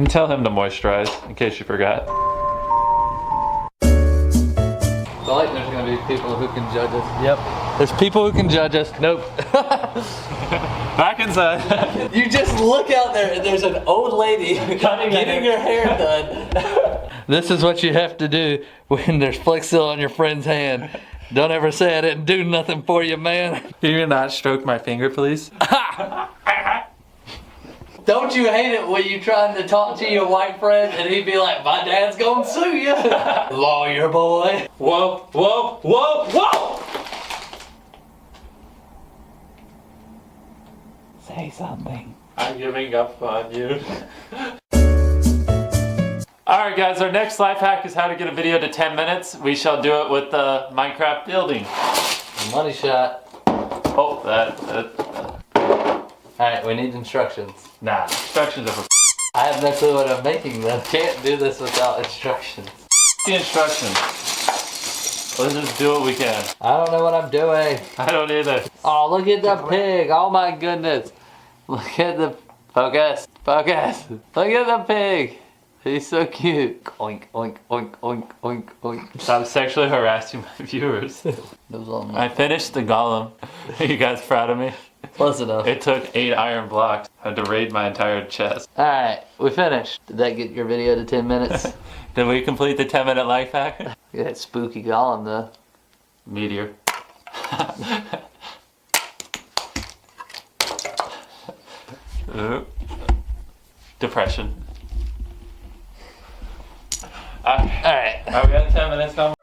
And tell him to moisturize, in case you forgot. I like there's gonna be people who can judge us. Yep. There's people who can judge us. Nope. Back inside. You just look out there and there's an old lady getting her hair done. This is what you have to do when there's Flexil on your friend's hand. Don't ever say I didn't do nothing for you, man. Can you not stroke my finger, please? Don't you hate it when you trying to talk to your white friend and he'd be like, my dad's gonna sue you. Lawyer boy. Whoa, whoa, whoa, whoa! Say something. I'm giving up on you. Alright guys, our next life hack is how to get a video to 10 minutes. We shall do it with the Minecraft building. Money shot. Oh, Alright, we need instructions. Nah, instructions are for I have no clue what I'm making though. Can't do this without instructions. the instructions. Let's just do what we can. I don't know what I'm doing. I don't either. Oh, look at the pig. Oh my goodness. Look at the... Focus. Focus. Look at the pig. He's so cute. Oink, oink, oink, oink, oink, oink. Stop sexually harassing my viewers. I finished the golem. Are you guys proud of me? Close enough. It took 8 iron blocks. I had to raid my entire chest. Alright, we finished. Did that get your video to 10 minutes? Did we complete the 10-minute life hack? Look at that spooky golem though. Meteor. Depression. Alright. Alright. Are we at 10 minutes now?